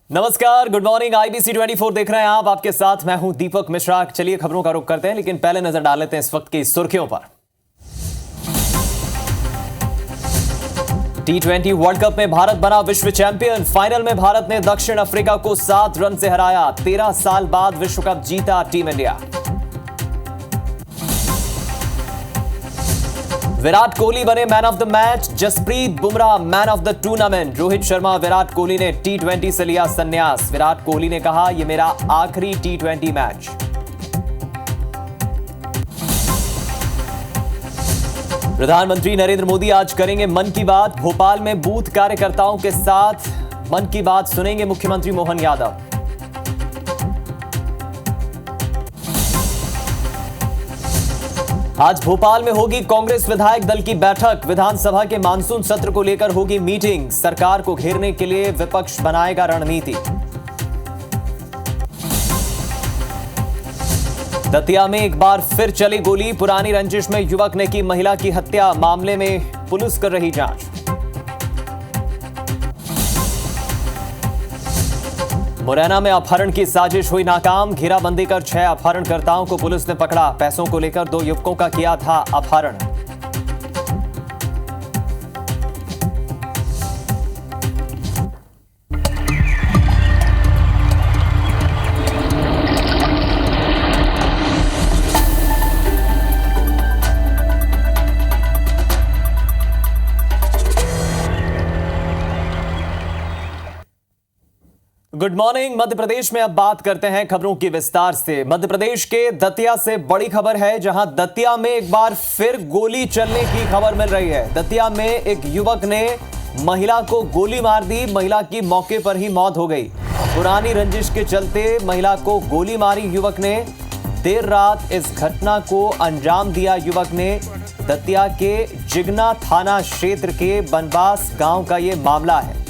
नमस्कार, good morning. IBC 24 देख रहे हैं आप। आपके साथ मैं हूं दीपक मिश्रा। चलिए खबरों का रुख करते हैं, लेकिन पहले नजर डाल लेते हैं इस वक्त की सुर्खियों पर। T20 वर्ल्ड कप में भारत बना विश्व चैंपियन। फाइनल में भारत ने दक्षिण अफ्रीका को 7 रन से हराया। 13 साल बाद विश्व कप जीता टीम इंडिया। विराट कोहली बने man of the match. Jasprit Bumrah man of the tournament. Rohit Sharma, Virat Kohli ने T20 से लिया संन्यास। विराट कोहली ने कहा, यह मेरा आखिरी T20 मैच। प्रधानमंत्री नरेंद्र मोदी आज करेंगे मन की बात। भोपाल में बूथ कार्यकर्ताओं के साथ मन की बात सुनेंगे मुख्यमंत्री मोहन यादव। आज भोपाल में होगी कांग्रेस विधायक दल की बैठक। विधानसभा के मानसून सत्र को लेकर होगी मीटिंग। सरकार को घेरने के लिए विपक्ष बनाएगा रणनीति। दतिया में एक बार फिर चली गोली। पुरानी रंजिश में युवक ने की महिला की हत्या। मामले में पुलिस कर रही जांच। मुरैना में अपहरण की साजिश हुई नाकाम। घेराबंदी कर 6 अपहरणकर्ताओं को पुलिस ने पकड़ा। पैसों को लेकर 2 युवकों का किया था अपहरण। Good morning. मध्य प्रदेश में अब बात करते हैं खबरों की विस्तार से। मध्य प्रदेश के दतिया से बड़ी खबर है, जहां दतिया में एक बार फिर गोली चलने की खबर मिल रही है। दतिया में एक युवक ने महिला को गोली मार दी। महिला की मौके पर ही मौत हो गई। पुरानी रंजिश के चलते महिला को गोली मारी युवक ने। देर रात इस घटना को अंजाम दिया युवक ने। दतिया के जिगना थाना क्षेत्र के बनबास गांव का ये मामला है।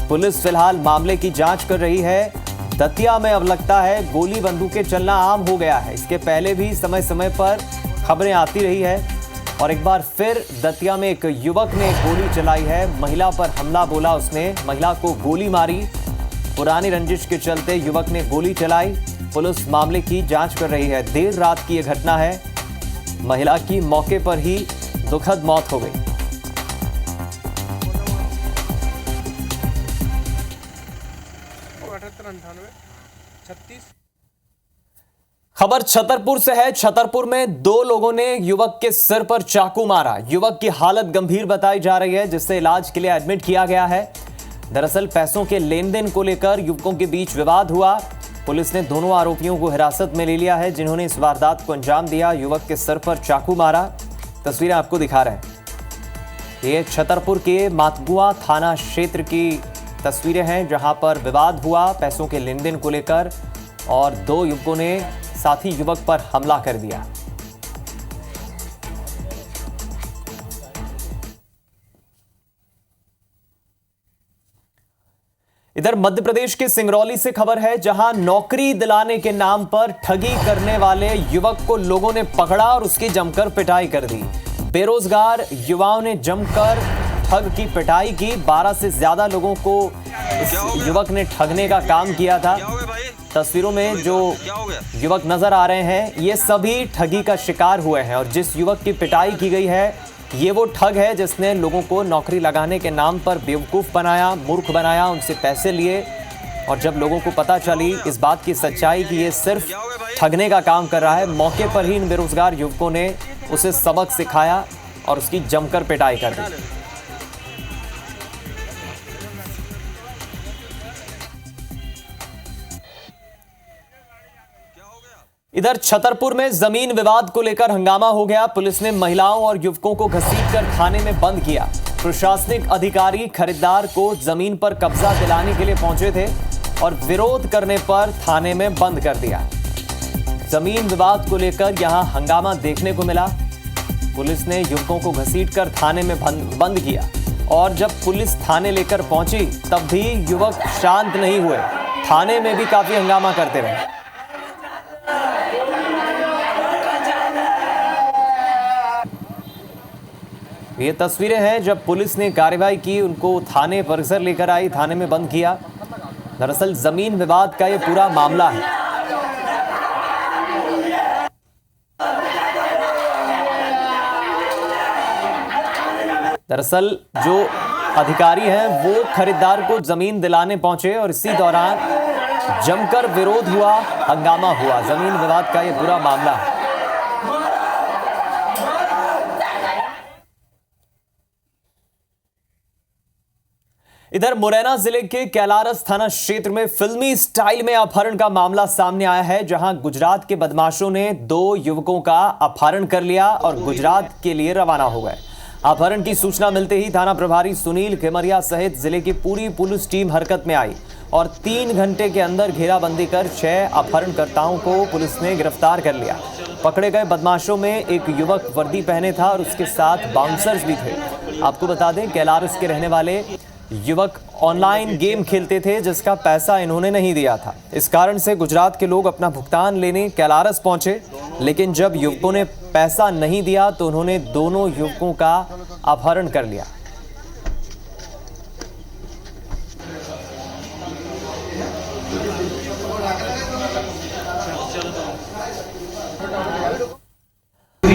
पुलिस फिलहाल मामले की जांच कर रही है। दतिया में अब लगता है गोली बंदूकें चलना आम हो गया है। इसके पहले भी समय समय पर खबरें आती रही है और एक बार फिर दतिया में एक युवक ने गोली चलाई है। महिला पर हमला बोला उसने, महिला को गोली मारी। पुरानी रंजिश के चलते युवक ने गोली चलाई। पुलिस मामले की जांच कर रही है। देर रात की यह घटना है। महिला की मौके पर ही दुखद मौत हो गई। खबर छतरपुर से है। छतरपुर में 2 लोगों ने युवक के सिर पर चाकू मारा। युवक की हालत गंभीर बताई जा रही है, जिससे इलाज के लिए एडमिट किया गया है। दरअसल पैसों के लेन देन को लेकर युवकों के बीच विवाद हुआ। पुलिस ने दोनों आरोपियों को हिरासत में ले लिया है, जिन्होंने इस वारदात को अंजाम दिया। युवक के सिर पर चाकू मारा। तस्वीरें आपको दिखा रहे हैं। ये छतरपुर के मातबुआ थाना क्षेत्र की तस्वीरें हैं, जहां पर विवाद हुआ पैसों के लेन देन को लेकर और 2 युवकों ने साथी युवक पर हमला कर दिया। इधर मध्य प्रदेश के सिंगरौली से खबर है, जहां नौकरी दिलाने के नाम पर ठगी करने वाले युवक को लोगों ने पकड़ा और उसकी जमकर पिटाई कर दी। बेरोजगार युवाओं ने जमकर ठग की पिटाई की। 12 से ज्यादा लोगों को इस युवक ने ठगने का काम किया था। तस्वीरों में जो युवक नजर आ रहे हैं, ये सभी ठगी का शिकार हुए हैं और जिस युवक की पिटाई की गई है, ये वो ठग है जिसने लोगों को नौकरी लगाने के नाम पर बेवकूफ़ बनाया, मूर्ख बनाया, उनसे पैसे लिए। और जब लोगों को पता चली इस बात की सच्चाई कि ये सिर्फ ठगने का काम कर रहा है, मौके पर ही इन बेरोजगार युवकों ने उसे सबक सिखाया और उसकी जमकर पिटाई कर दी। इधर छतरपुर में जमीन विवाद को लेकर हंगामा हो गया। पुलिस ने महिलाओं और युवकों को घसीटकर थाने में बंद किया। प्रशासनिक अधिकारी खरीदार को जमीन पर कब्जा दिलाने के लिए पहुंचे थे और विरोध करने पर थाने में बंद कर दिया। जमीन विवाद को लेकर यहां हंगामा देखने को मिला। पुलिस ने युवकों को घसीटकर थाने में बंद किया और जब पुलिस थाने लेकर पहुंची तब भी युवक शांत नहीं हुए। थाने में भी काफी हंगामा करते रहे। ये तस्वीरें हैं जब पुलिस ने कार्रवाई की, उनको थाने परिसर लेकर आई, थाने में बंद किया। दरअसल जमीन विवाद का ये पूरा मामला है। दरअसल जो अधिकारी हैं वो खरीदार को जमीन दिलाने पहुंचे और इसी दौरान जमकर विरोध हुआ, हंगामा हुआ। जमीन विवाद का ये पूरा मामला है। इधर मुरैना जिले के कैलारस थाना क्षेत्र में फिल्मी स्टाइल में अपहरण का मामला सामने आया है, जहां गुजरात के बदमाशों ने 2 युवकों का अपहरण कर लिया और गुजरात के लिए रवाना हो गए। अपहरण की सूचना मिलते ही थाना प्रभारी सुनील खेमरिया सहित जिले की पूरी पुलिस टीम हरकत में आई और 3 घंटे के अंदर घेराबंदी कर 6 अपहरणकर्ताओं को पुलिस ने गिरफ्तार कर लिया। पकड़े गए बदमाशों में एक युवक वर्दी पहने था और उसके साथ बाउंसर्स भी थे। आपको बता दें, कैलारस के रहने वाले युवक ऑनलाइन गेम खेलते थे जिसका पैसा इन्होंने नहीं दिया था। इस कारण से गुजरात के लोग अपना भुगतान लेने कैलारस पहुंचे, लेकिन जब युवकों ने पैसा नहीं दिया तो उन्होंने दोनों युवकों का अपहरण कर लिया।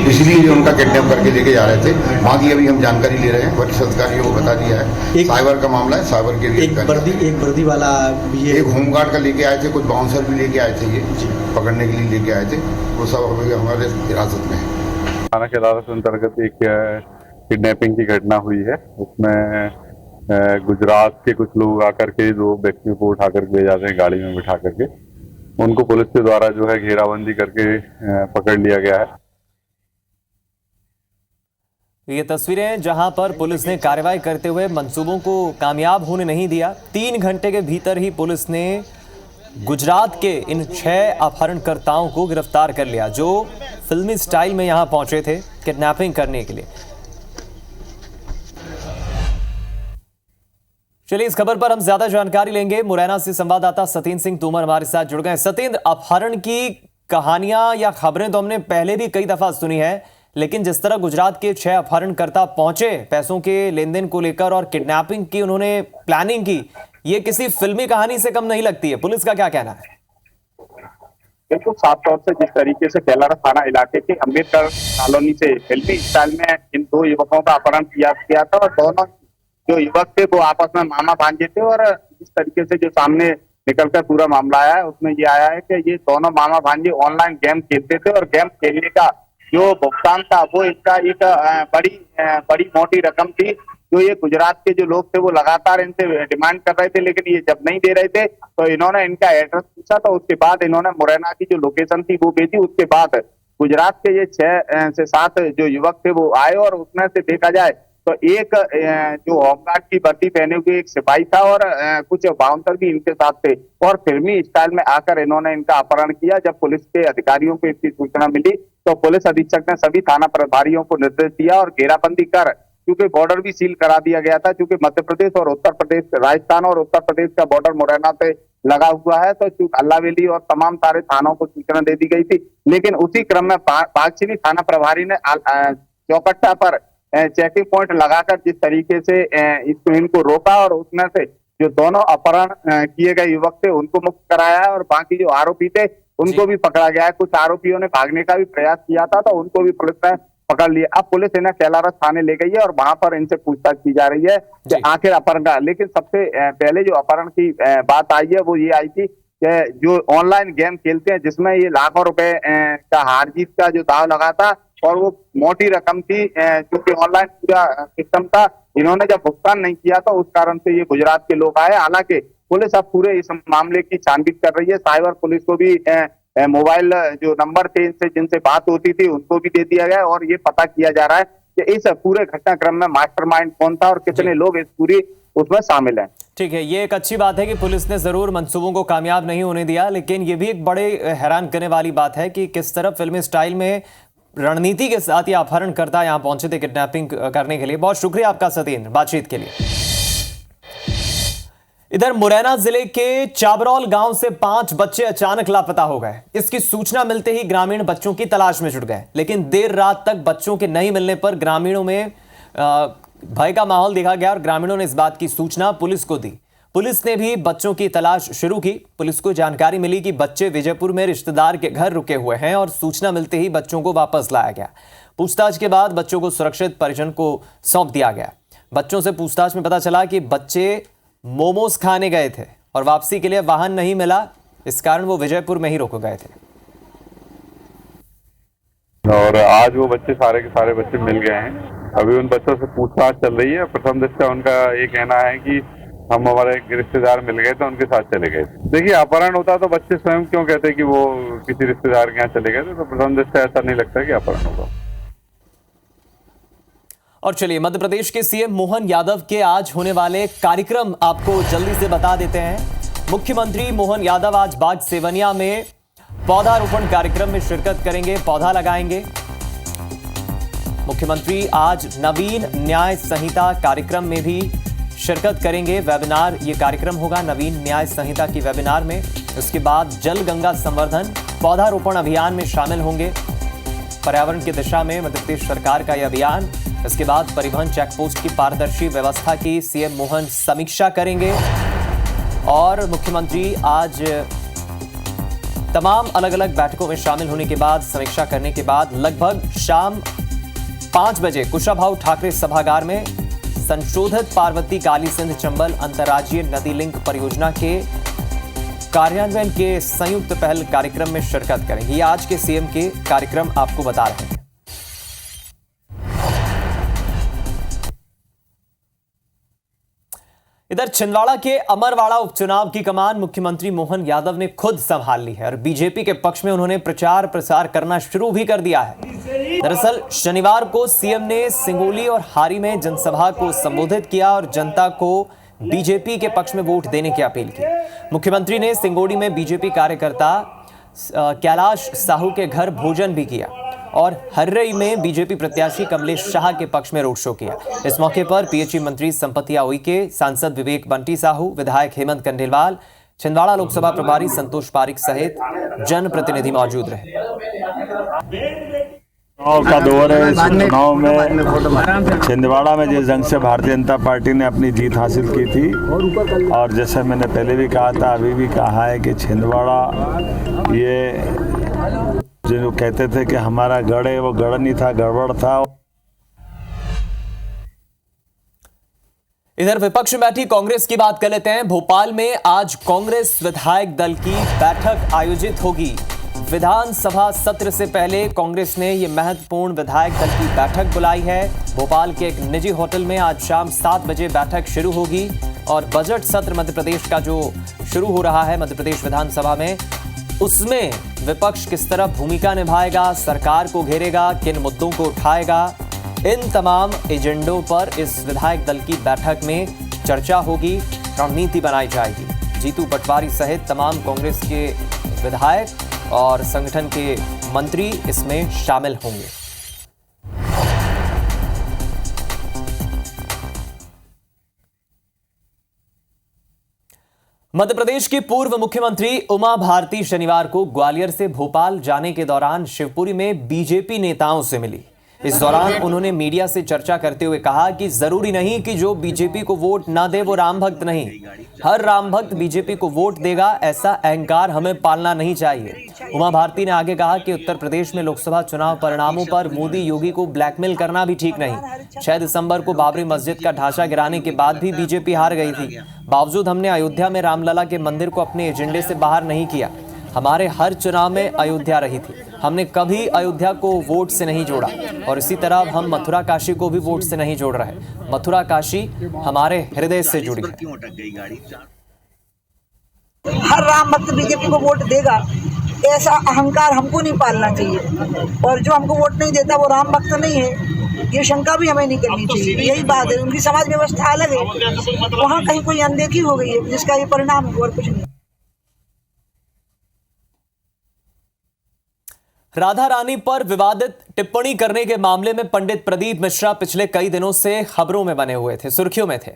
इसलिए जो उनका किडनैप करके लेके जा रहे थे, वहाँ की अभी हम जानकारी ले रहे हैं। वरिष्ठ अधिकारियों को बता दिया है। साइबर का मामला है, साइबर के लिए एक वर्दी वाला भी एक होमगार्ड का लेके आए थे, कुछ बाउंसर भी लेके आए थे, ये पकड़ने के लिए लेके आए थे। वो सब अभी हमारे हिरासत में है। थाना कैलारस अंतर्गत एक किडनैपिंग की घटना हुई है। उसमें गुजरात के कुछ लोग आकर के 2 व्यक्तियों को उठा करके ले जाते हैं गाड़ी में बिठा करके। उनको पुलिस के द्वारा जो है घेराबंदी करके पकड़ लिया गया है। ये तस्वीरें जहां पर पुलिस ने कार्रवाई करते हुए मंसूबों को कामयाब होने नहीं दिया। 3 घंटे के भीतर ही पुलिस ने गुजरात के इन 6 अपहरणकर्ताओं को गिरफ्तार कर लिया, जो फिल्मी स्टाइल में यहां पहुंचे थे किडनैपिंग करने के लिए। चलिए, इस खबर पर हम ज्यादा जानकारी लेंगे। मुरैना से संवाददाता सतेंद्र सिंह तोमर हमारे साथ जुड़ गए। सतेंद्र, अपहरण की कहानियां या खबरें तो हमने पहले भी कई दफा सुनी है, लेकिन जिस तरह गुजरात के 6 अपहरणकर्ता पहुंचे पैसों के लेन देन को लेकर और किडनैपिंग की उन्होंने प्लानिंग की, ये किसी फिल्मी कहानी से कम नहीं लगती है। पुलिस का क्या कहना है? बिल्कुल साफ तौर से जिस तरीके से कैलारस थाना इलाके के अम्बेडकर कॉलोनी से फिल्मी स्टाइल में इन 2 युवकों का अपहरण किया था और दोनों जो युवक थे वो आपस में मामा भांजे थे। और जिस तरीके से जो सामने निकलकर पूरा मामला आया है उसमें ये आया है कि ये दोनों मामा भांजे ऑनलाइन गेम खेलते थे और गेम खेलने का जो भुगतान था वो इनका एक बड़ी मोटी रकम थी, जो ये गुजरात के जो लोग थे वो लगातार इनसे डिमांड कर रहे थे। लेकिन ये जब नहीं दे रहे थे तो इन्होंने इनका एड्रेस पूछा, तो उसके बाद इन्होंने मुरैना की जो लोकेशन थी वो भेजी। उसके बाद गुजरात के ये 6 से 7 जो युवक थे वो आए और उसमें से देखा जाए तो एक जो होमगार्ड की वर्दी पहने हुए एक सिपाही था और कुछ बाउंसर भी इनके साथ थे और फिल्मी स्टाइल में आकर इन्होंने इनका अपहरण किया। जब पुलिस के अधिकारियों को इसकी सूचना मिली तो पुलिस अधीक्षक ने सभी थाना प्रभारियों को निर्देश दिया और घेराबंदी कर, क्योंकि बॉर्डर भी सील करा दिया गया था, क्योंकि मध्य प्रदेश और उत्तर प्रदेश, राजस्थान और उत्तर प्रदेश का बॉर्डर मुरैना से लगा हुआ है। तो अल्लावेली और तमाम सारे थानों को सूचना दे दी गई थी। लेकिन उसी क्रम में पाकशिली थाना प्रभारी ने चौकट्टा पर चेकिंग पॉइंट लगाकर जिस तरीके से इनको रोका और उसमें से जो दोनों अपहरण किए गए युवक थे उनको मुक्त कराया है और बाकी जो आरोपी थे उनको भी पकड़ा गया है। कुछ आरोपियों ने भागने का भी प्रयास किया था तो उनको भी पुलिस ने पकड़ लिया। अब पुलिस इन्हें कैलारस थाने ले गई है और वहां पर इनसे पूछताछ की जा रही है कि आखिर अपहरण का। लेकिन सबसे पहले जो अपहरण की बात आई है वो ये आई थी कि जो ऑनलाइन गेम खेलते हैं जिसमें ये लाखों रुपए का हार जीत का जो दाव लगा था और वो मोटी रकम थी, क्योंकि ऑनलाइन पूरा सिस्टम था। इन्होंने जब भुगतान नहीं किया तो उस कारण से ये गुजरात के लोग आए। हालांकि पुलिस अब पूरे इस मामले की छानबीन कर रही है। साइबर पुलिस को भी मोबाइल जो नंबर थे इनसे जिनसे बात होती थी उनको भी दे दिया गया और ये पता किया जा रहा है कि इस पूरे घटनाक्रम में मास्टरमाइंड कौन था और कितने लोग इस पूरी उसमें शामिल हैं। ठीक है, ये एक अच्छी बात है कि पुलिस ने जरूर मंसूबों को कामयाब नहीं होने दिया, लेकिन ये भी एक बड़े हैरान करने वाली बात है कि किस तरह फिल्मी स्टाइल में रणनीति के साथ ये अपहरणकर्ता यहां पहुंचे थे किडनैपिंग करने के लिए। बहुत शुक्रिया आपका सतेंद्र, बातचीत के लिए। इधर मुरैना जिले के चाबरौल गांव से 5 बच्चे अचानक लापता हो गए। इसकी सूचना मिलते ही ग्रामीण बच्चों की तलाश में जुट गए, लेकिन देर रात तक बच्चों के नहीं मिलने पर ग्रामीणों में भय का माहौल देखा गया और ग्रामीणों ने इस बात की सूचना पुलिस को दी। पुलिस ने भी बच्चों की तलाश शुरू की। पुलिस को जानकारी मिली कि बच्चे विजयपुर में रिश्तेदार के घर रुके हुए हैं और सूचना मिलते ही बच्चों को वापस लाया गया। पूछताछ के बाद बच्चों को सुरक्षित परिजन को सौंप दिया गया। बच्चों से पूछताछ में पता चला कि बच्चे मोमोज खाने गए थे और वापसी के लिए वाहन नहीं मिला, इस कारण वो विजयपुर में ही रुक गए थे। और आज वो बच्चे सारे के सारे बच्चे मिल गए हैं। अभी उन बच्चों से पूछताछ चल रही है। प्रथम दृष्टया उनका ये कहना है कि हम हमारे रिश्तेदार मिल गए थे, उनके साथ चले गए थे। देखिए, अपहरण होता तो बच्चे स्वयं क्यों कहते कि वो किसी रिश्तेदार के यहाँ चले गए थे, तो प्रथम दृष्टया ऐसा नहीं लगता कि अपहरण होगा। और चलिए, मध्य प्रदेश के सीएम मोहन यादव के आज होने वाले कार्यक्रम आपको जल्दी से बता देते हैं। मुख्यमंत्री मोहन यादव आज बाग सेवनिया में पौधारोपण कार्यक्रम में शिरकत करेंगे, पौधा लगाएंगे। मुख्यमंत्री आज नवीन न्याय संहिता कार्यक्रम में भी शिरकत करेंगे। वेबिनार ये कार्यक्रम होगा नवीन न्याय संहिता की वेबिनार में। उसके बाद जल गंगा संवर्धन पौधारोपण अभियान में शामिल होंगे। पर्यावरण की दिशा में मध्य प्रदेश सरकार का यह अभियान। इसके बाद परिवहन चेकपोस्ट की पारदर्शी व्यवस्था की सीएम मोहन समीक्षा करेंगे। और मुख्यमंत्री आज तमाम अलग अलग बैठकों में शामिल होने के बाद, समीक्षा करने के बाद लगभग शाम 5 बजे कुशाभाऊ ठाकरे सभागार में संशोधित पार्वती काली सिंध चंबल अंतर्राज्यीय नदी लिंक परियोजना के कार्यान्वयन के संयुक्त पहल कार्यक्रम में शिरकत करेंगे। ये आज के सीएम के कार्यक्रम आपको बता रहे हैं। इधर छिंदवाड़ा के अमरवाड़ा उपचुनाव की कमान मुख्यमंत्री मोहन यादव ने खुद संभाल ली है और बीजेपी के पक्ष में उन्होंने प्रचार प्रसार करना शुरू भी कर दिया है। दरअसल शनिवार को सीएम ने सिंगोली और हारी में जनसभा को संबोधित किया और जनता को बीजेपी के पक्ष में वोट देने की अपील की। मुख्यमंत्री ने सिंगोली में बीजेपी कार्यकर्ता कैलाश साहू के घर भोजन भी किया और हर्रई में बीजेपी प्रत्याशी कमलेश शाह के पक्ष में रोड शो किया। इस मौके पर पीएचई मंत्री संपतिया उइके, सांसद विवेक बंटी साहू, विधायक हेमंत कंडेलवाल, छिंदवाड़ा लोकसभा प्रभारी संतोष पारिक सहित जनप्रतिनिधि मौजूद रहे। चुनाव का दौर है। इस चुनाव में छिंदवाड़ा में जिस ढंग से भारतीय जनता पार्टी ने अपनी जीत हासिल की थी, और जैसे मैंने पहले भी कहा था, अभी भी कहा है कि छिंदवाड़ा ये जो कहते थे कि हमारा गढ़ है, वो गढ़ नहीं था, गड़बड़ था। इधर विपक्ष में बैठी कांग्रेस की बात कर लेते हैं। भोपाल में आज कांग्रेस विधायक दल की बैठक आयोजित होगी। विधानसभा सत्र से पहले कांग्रेस ने यह महत्वपूर्ण विधायक दल की बैठक बुलाई है। भोपाल के एक निजी होटल में आज शाम 7 बजे बैठक शुरू होगी और बजट सत्र मध्य प्रदेश का जो शुरू हो रहा है मध्य प्रदेश विधानसभा में, उसमें विपक्ष किस तरह भूमिका निभाएगा, सरकार को घेरेगा, किन मुद्दों को उठाएगा, इन तमाम एजेंडों पर इस विधायक दल की बैठक में चर्चा होगी, रणनीति बनाई जाएगी। जीतू पटवारी सहित तमाम कांग्रेस के विधायक और संगठन के मंत्री इसमें शामिल होंगे। मध्य प्रदेश की पूर्व मुख्यमंत्री उमा भारती शनिवार को ग्वालियर से भोपाल जाने के दौरान शिवपुरी में बीजेपी नेताओं से मिली। इस दौरान उन्होंने मीडिया से चर्चा करते हुए कहा कि जरूरी नहीं कि जो बीजेपी को वोट ना दे वो राम भक्त नहीं, हर राम भक्त बीजेपी को वोट देगा, ऐसा अहंकार हमें पालना नहीं चाहिए। उमा भारती ने आगे कहा कि उत्तर प्रदेश में लोकसभा चुनाव परिणामों पर मोदी योगी को ब्लैकमेल करना भी ठीक नहीं। 6 दिसंबर को बाबरी मस्जिद का ढांचा गिराने के बाद भी बीजेपी हार गई थी। बावजूद हमने अयोध्या में रामलला के मंदिर को अपने एजेंडे से बाहर नहीं किया। हमारे हर चुनाव में अयोध्या रही थी, हमने कभी अयोध्या को वोट से नहीं जोड़ा और इसी तरह हम मथुरा काशी को भी वोट से नहीं जोड़ रहे। मथुरा काशी हमारे हृदय से जुड़ी है। हर राम भक्त बीजेपी को वोट देगा, ऐसा अहंकार हमको नहीं पालना चाहिए, और जो हमको वोट नहीं देता वो राम भक्त नहीं है, ये शंका भी हमें नहीं करनी चाहिए। यही बात है, उनकी समाज व्यवस्था अलग है, वहाँ कहीं कोई अनदेखी हो गई है जिसका ये परिणाम है और कुछ नहीं। राधा रानी पर विवादित टिप्पणी करने के मामले में पंडित प्रदीप मिश्रा पिछले कई दिनों से खबरों में बने हुए थे, सुर्खियों में थे।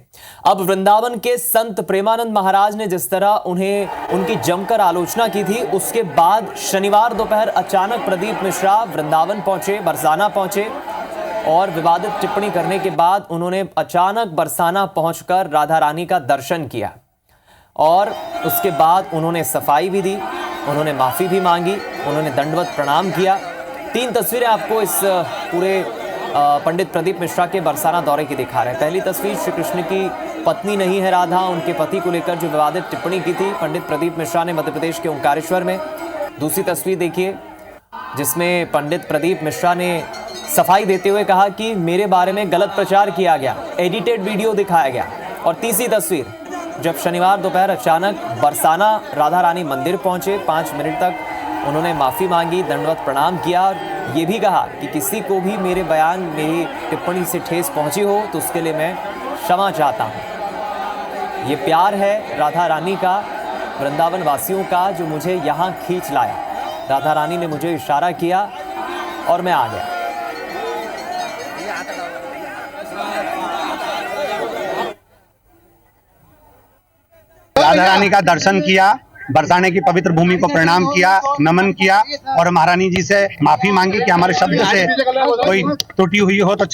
अब वृंदावन के संत प्रेमानंद महाराज ने जिस तरह उनकी जमकर आलोचना की थी, उसके बाद शनिवार दोपहर अचानक प्रदीप मिश्रा वृंदावन पहुंचे, बरसाना पहुंचे और विवादित टिप्पणी करने के बाद उन्होंने अचानक बरसाना पहुंचकर राधा रानी का दर्शन किया। और उसके बाद उन्होंने सफाई भी दी, उन्होंने माफ़ी भी मांगी, उन्होंने दंडवत प्रणाम किया। 3 तस्वीरें आपको इस पूरे पंडित प्रदीप मिश्रा के बरसाना दौरे की दिखा रहे हैं। पहली तस्वीर श्री कृष्ण की पत्नी नहीं है राधा, उनके पति को लेकर जो विवादित टिप्पणी की थी पंडित प्रदीप मिश्रा ने मध्य प्रदेश के ओंकारेश्वर में। दूसरी तस्वीर देखिए जिसमें पंडित प्रदीप मिश्रा ने सफाई देते हुए कहा कि मेरे बारे में गलत प्रचार किया गया, एडिटेड वीडियो दिखाया गया। और तीसरी तस्वीर जब शनिवार दोपहर अचानक बरसाना राधा रानी मंदिर पहुंचे, 5 मिनट तक उन्होंने माफ़ी मांगी, दंडवत प्रणाम किया और ये भी कहा कि किसी को भी मेरे बयान, मेरी टिप्पणी से ठेस पहुंची हो तो उसके लिए मैं क्षमा चाहता हूं। ये प्यार है राधा रानी का, वृंदावन वासियों का, जो मुझे यहाँ खींच लाया। राधा रानी ने मुझे इशारा किया और मैं आ गया। राधा रानी का दर्शन किया, बरसाने की पवित्र भूमि को प्रणाम किया, नमन किया और महारानी जी से माफी मांगी कि हमारे शब्द से कोई त्रुटि हुई हो तो।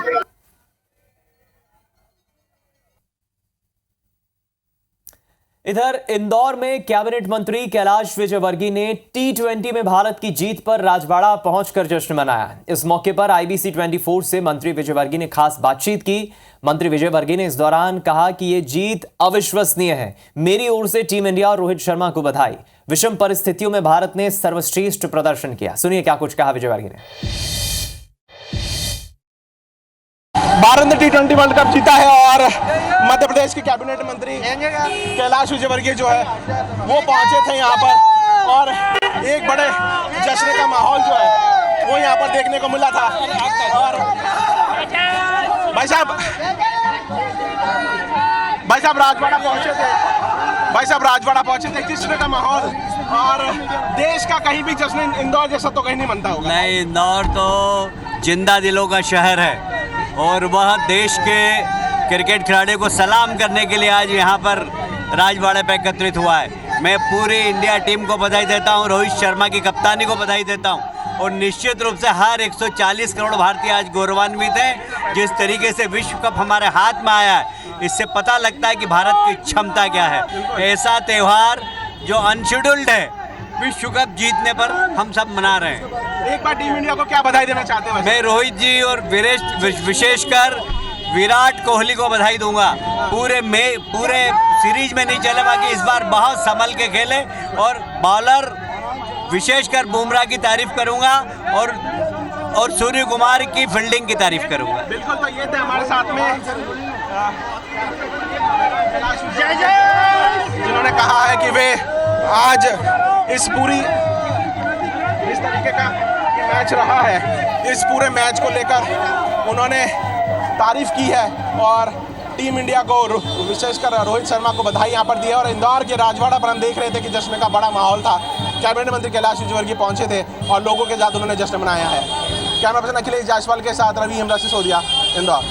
इधर इंदौर में कैबिनेट मंत्री कैलाश विजयवर्गीय ने T20 में भारत की जीत पर राजवाड़ा पहुंचकर जश्न मनाया। इस मौके पर IBC 24 से मंत्री विजयवर्गीय ने खास बातचीत की। मंत्री विजयवर्गीय ने इस दौरान कहा कि ये जीत अविश्वसनीय है। मेरी ओर से टीम इंडिया और रोहित शर्मा को बधाई। विषम परिस्थितियों में भारत ने सर्वश्रेष्ठ प्रदर्शन किया। सुनिए क्या कुछ कहा विजयवर्गीय ने। भारत ने T20 वर्ल्ड कप जीता है और मध्य प्रदेश के कैबिनेट मंत्री कैलाश विजयवर्गीय जो है वो पहुंचे थे यहाँ पर और एक बड़े जश्न का माहौल जो है वो यहाँ पर देखने को मिला था। और भाई साहब राजवाड़ा पहुंचे थे, जश्न का माहौल और देश का कहीं भी जश्न इंदौर जैसा तो कहीं नहीं मनता होगा। नहीं, इंदौर तो जिंदा दिलों का शहर है और वह देश के क्रिकेट खिलाड़ियों को सलाम करने के लिए आज यहाँ पर राजवाड़े पर एकत्रित हुआ है। मैं पूरी इंडिया टीम को बधाई देता हूँ, रोहित शर्मा की कप्तानी को बधाई देता हूँ और निश्चित रूप से हर 140 करोड़ भारतीय आज गौरवान्वित हैं। जिस तरीके से विश्व कप हमारे हाथ में आया है, इससे पता लगता है कि भारत की क्षमता क्या है। ऐसा त्यौहार जो अनशेड्यूल्ड है, विश्व कप जीतने पर हम सब मना रहे हैं। एक बार टीम इंडिया को क्या बधाई देना चाहते हैं? मैं रोहित जी और विशेषकर विराट कोहली को बधाई दूंगा। पूरे सीरीज में नहीं चले, बाकी इस बार बहुत संभल के खेले और बॉलर विशेषकर बुमराह की तारीफ करूंगा और सूर्य कुमार की फील्डिंग की तारीफ करूंगा। बिल्कुल, तो ये थे हमारे साथ में जिन्होंने कहा है कि वे आज इस तरीके का मैच रहा है, इस पूरे मैच को लेकर उन्होंने तारीफ की है और टीम इंडिया को विशेषकर रोहित शर्मा को बधाई यहाँ पर दी है। और इंदौर के राजवाड़ा पर हम देख रहे थे कि जश्न का बड़ा माहौल था। कैबिनेट मंत्री कैलाश विजयवर्गीय पहुंचे थे और लोगों के साथ उन्होंने जश्न मनाया है। कैमरा पर्सन अखिलेश जायसवाल के साथ रवि हेमराज सिसोदिया, इंदौर।